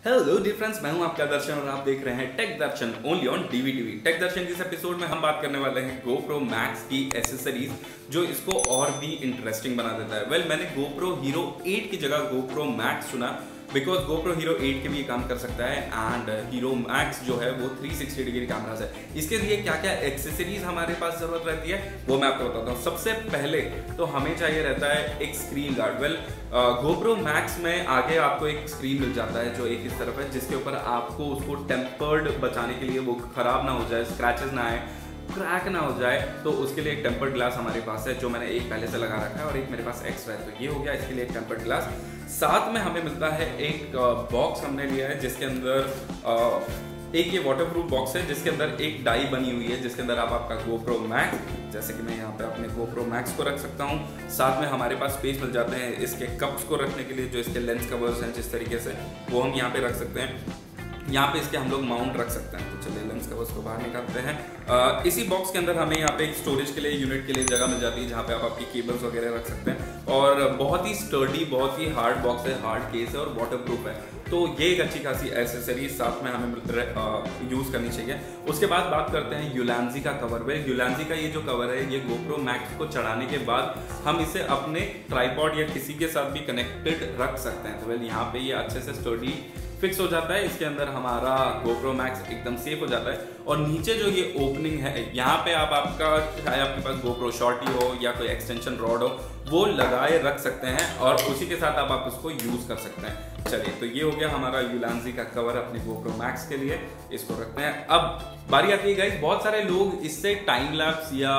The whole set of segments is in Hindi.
हेलो डियर फ्रेंड्स, मैं हूं आपका दर्शन और आप देख रहे हैं tech Darshan only on DV TV. Tech Darshan के इस एपिसोड में हम बात करने वाले हैं GoPro Max की एसेसरीज जो इसको और भी इंटरेस्टिंग बना देता है। मैंने GoPro Hero 8 की जगह GoPro Max चुना बिकॉज GoPro Hero 8 के भी ये काम कर सकता है एंड Hero Max जो है वो 360 डिग्री कैमरास है। इसके लिए क्या क्या एक्सेसरीज हमारे पास जरूरत रहती है वो मैं आपको बताता हूँ। सबसे पहले तो हमें चाहिए रहता है एक स्क्रीन गार्ड। GoPro Max में आगे आपको एक स्क्रीन मिल जाता है जो एक इस तरफ है, जिसके ऊपर आपको उसको टेम्पर्ड बचाने के लिए, वो खराब ना हो जाए, स्क्रैचेस ना आए, क्रैक ना हो जाए, तो उसके लिए एक टेम्पर्ड ग्लास हमारे पास है जो मैंने एक पहले से लगा रखा है और एक मेरे पास एक्स्ट्रा है। तो ये हो गया इसके लिए एक टेम्पर्ड ग्लास। साथ में हमें मिलता है एक बॉक्स हमने लिया है जिसके अंदर एक ये वाटरप्रूफ बॉक्स है जिसके अंदर एक डाई बनी हुई है जिसके अंदर आप आपका GoPro Max, जैसे कि मैं यहाँ पे अपने GoPro Max को रख सकता हूँ। साथ में हमारे पास स्पेस मिल जाते हैं इसके कप्स को रखने के लिए, जो इसके लेंस कवर्स हैं जिस तरीके से, वो हम यहाँ पे रख सकते हैं। यहाँ पे इसके हम लोग माउंट रख सकते हैं। तो चलिए लेंस कवर्स को बाहर निकालते हैं। इसी बॉक्स के अंदर हमें यहाँ पे एक स्टोरेज के लिए, यूनिट के लिए जगह मिल जाती है जहाँ पे आप आपकी केबल्स वगैरह रख सकते हैं। और बहुत ही स्टर्डी, बहुत ही हार्ड बॉक्स है, हार्ड केस है और वाटरप्रूफ है। तो ये एक अच्छी खासी एसेसरी साथ में हमें यूज़ करनी चाहिए। उसके बाद बात करते हैं यूलांजी का कवर। यूलांजी का ये जो कवर है ये GoPro Max को चढ़ाने के बाद हम इसे अपने ट्राइपॉड या किसी के साथ भी कनेक्टेड रख सकते हैं। तो यहाँ पे ये अच्छे से स्टर्डी फिक्स हो जाता है। इसके अंदर हमारा GoPro Max एकदम सेफ हो जाता है। और नीचे जो ये ओपनिंग है यहाँ पे आप आपका, चाहे आपके पास GoPro शॉर्टी हो या कोई एक्सटेंशन रॉड हो, वो लगाए रख सकते हैं और उसी के साथ आप उसको यूज कर सकते हैं। चलिए, तो ये हो गया हमारा यूलांजी का कवर अपने GoPro Max के लिए। इसको रखते हैं। अब बारी आती है गाइस, बहुत सारे लोग इससे टाइम लैप्स या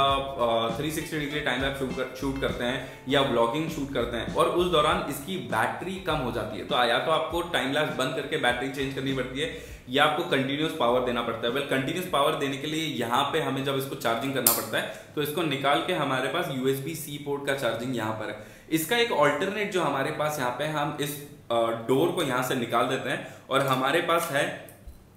360 डिग्री टाइम लैप्स शूट करते हैं या व्लॉगिंग शूट करते हैं और उस दौरान इसकी बैटरी कम हो जाती है। तो या तो आपको टाइम लैप्स बंद करके बैटरी चेंज करनी पड़ती है या आपको कंटिन्यूस पावर देना पड़ता है। कंटिन्यूस पावर देने के लिए यहाँ पे हमें जब इसको चार्जिंग करना पड़ता है तो इसको निकाल के हमारे पास USB-C पोर्ट का चार्जिंग यहाँ पर है। इसका एक ऑल्टरनेट जो हमारे पास यहाँ पे, हम इस डोर को यहाँ से निकाल देते हैं और हमारे पास है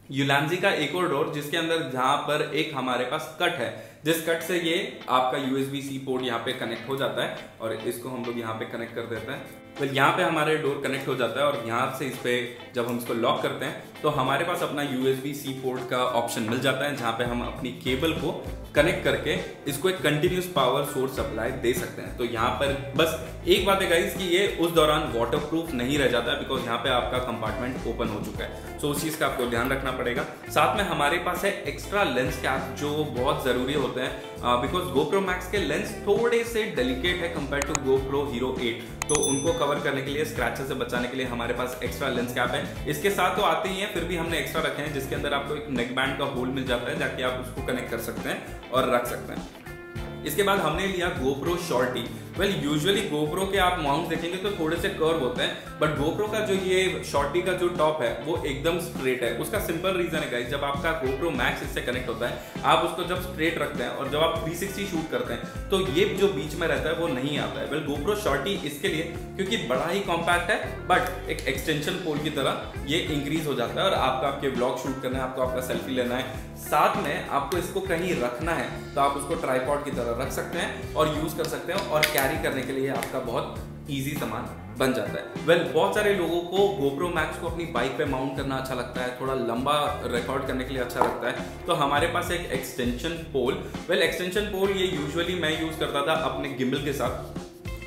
यूलांजी का एक और डोर जिसके अंदर जहां पर एक हमारे पास कट है, जिस कट से ये आपका USB-C पोर्ट यहाँ पे कनेक्ट हो जाता है और इसको हम लोग यहाँ पे कनेक्ट कर देते हैं। यहाँ पे हमारे डोर कनेक्ट हो जाता है और यहाँ से इस पे जब हम इसको लॉक करते हैं तो हमारे पास अपना USB-C पोर्ट का ऑप्शन मिल जाता है जहाँ पे हम अपनी केबल को कनेक्ट करके इसको एक कंटिन्यूस पावर सोर्स सप्लाई दे सकते हैं। तो यहाँ पर बस एक बात है गाइस कि ये उस दौरान वाटरप्रूफ नहीं रह जाता बिकॉज यहाँ पे आपका कंपार्टमेंट ओपन हो चुका है। सो उस चीज का आपको ध्यान रखना पड़ेगा। साथ में हमारे पास है एक्स्ट्रा लेंस कैप जो बहुत जरूरी होते हैं बिकॉज GoPro Max के लेंस थोड़े से डेलिकेट है कंपेयर टू GoPro Hero 8। तो उनको कवर करने के लिए, स्क्रैचेस से बचाने के लिए हमारे पास एक्स्ट्रा लेंस कैप है। इसके साथ तो आते ही हैं, फिर भी हमने एक्स्ट्रा रखे हैं जिसके अंदर आपको एक नेक बैंड का होल मिल जाता है जाके आप उसको कनेक्ट कर सकते हैं और रख सकते हैं। इसके बाद हमने लिया GoPro शॉर्टी। यूजुअली GoPro के आप माउंट देखेंगे तो थोड़े से कर्व होते हैं, बट GoPro का जो ये शॉर्टी का जो टॉप है वो एकदम स्ट्रेट है। उसका सिंपल रीजन है गाइस, जब आपका GoPro Max इससे कनेक्ट होता है, आप उसको जब स्ट्रेट रखते हैं और जब आप 360 शूट करते हैं तो ये जो बीच में रहता है वो नहीं आता है। GoPro शॉर्टी इसके लिए, क्योंकि बड़ा ही कॉम्पैक्ट है बट एक एक्सटेंशन पोल की तरह ये इंक्रीज हो जाता है और आपके ब्लॉग शूट करना है, आपको आपका सेल्फी लेना है, साथ में आपको इसको कहीं रखना है तो आप उसको ट्राइपॉड की तरह रख सकते हैं और यूज कर सकते हैं और कैरी करने के लिए आपका बहुत इजी सामान बन जाता है। बहुत सारे लोगों को GoPro Max को अपनी बाइक पे माउंट करना अच्छा लगता है, थोड़ा लंबा रिकॉर्ड करने के लिए अच्छा लगता है। तो हमारे पास एक एक्सटेंशन पोल, एक्सटेंशन पोल ये यूजुअली मैं यूज करता था अपने गिम्बल के साथ,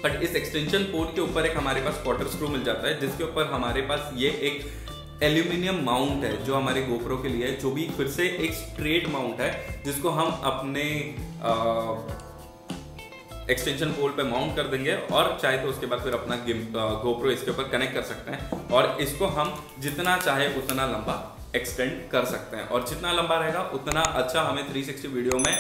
बट इस एक्सटेंशन पोल के ऊपर एक हमारे पास क्वार्टर स्क्रू मिल जाता है जिसके ऊपर हमारे पास ये एक एल्यूमिनियम माउंट है जो हमारे GoPro के लिए, जो भी फिर से एक स्ट्रेट माउंट है जिसको हम अपने एक्सटेंशन पोल पे माउंट कर देंगे और चाहे तो उसके बाद फिर अपना GoPro इसके ऊपर कनेक्ट कर सकते हैं और इसको हम जितना चाहे उतना लंबा एक्सटेंड कर सकते हैं और जितना लंबा रहेगा उतना अच्छा हमें 360 वीडियो में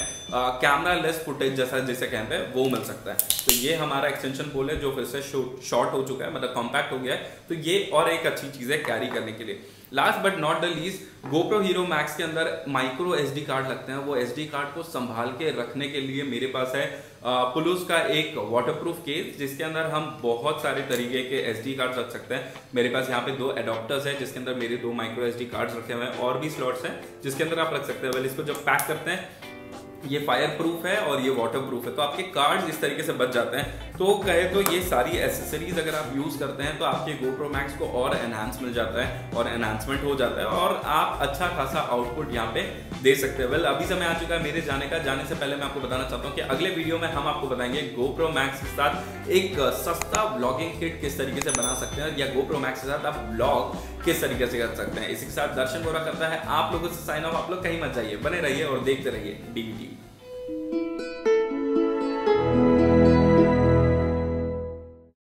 कैमरा लेस फुटेज जैसा जिसे कहते हैं वो मिल सकता है। तो ये हमारा एक्सटेंशन पोल है जो फिर से शॉर्ट हो चुका है, मतलब कॉम्पैक्ट हो गया है। तो ये और एक अच्छी चीज है कैरी करने के लिए। Last but not the least, GoPro Hero Max के अंदर माइक्रो SD कार्ड लगते हैं। वो SD कार्ड को संभाल के रखने के लिए मेरे पास है पुलुस का एक वाटरप्रूफ केस जिसके अंदर हम बहुत सारे तरीके के SD कार्ड रख सकते हैं। मेरे पास यहाँ पे 2 एडॉप्टर्स है जिसके अंदर मेरे 2 माइक्रो SD कार्ड रखे हुए हैं और भी स्लॉट्स हैं जिसके अंदर आप रख सकते हैं। इसको जब पैक करते हैं ये फायर प्रूफ है और ये वाटर प्रूफ है, तो आपके कार्ड्स इस तरीके से बच जाते हैं। तो कहे तो ये सारी एसेसरीज अगर आप यूज करते हैं तो आपके GoPro Max को और एनहांस मिल जाता है और एनहांसमेंट हो जाता है और आप अच्छा खासा आउटपुट यहाँ पे दे सकते हैं। वेल अभी समय आ चुका है मेरे जाने का। जाने से पहले मैं आपको बताना चाहता हूँ कि अगले वीडियो में हम आपको बताएंगे GoPro Max के साथ एक सस्ता व्लॉगिंग किट किस तरीके से बना सकते हैं, या GoPro Max के साथ आप व्लॉग किस तरीके से कर सकते हैं। इसी के साथ दर्शन गोरा करता है आप लोगों से साइन ऑफ। आप लोग कहीं मत जाइए, बने रहिए और देखते रहिए DVTV।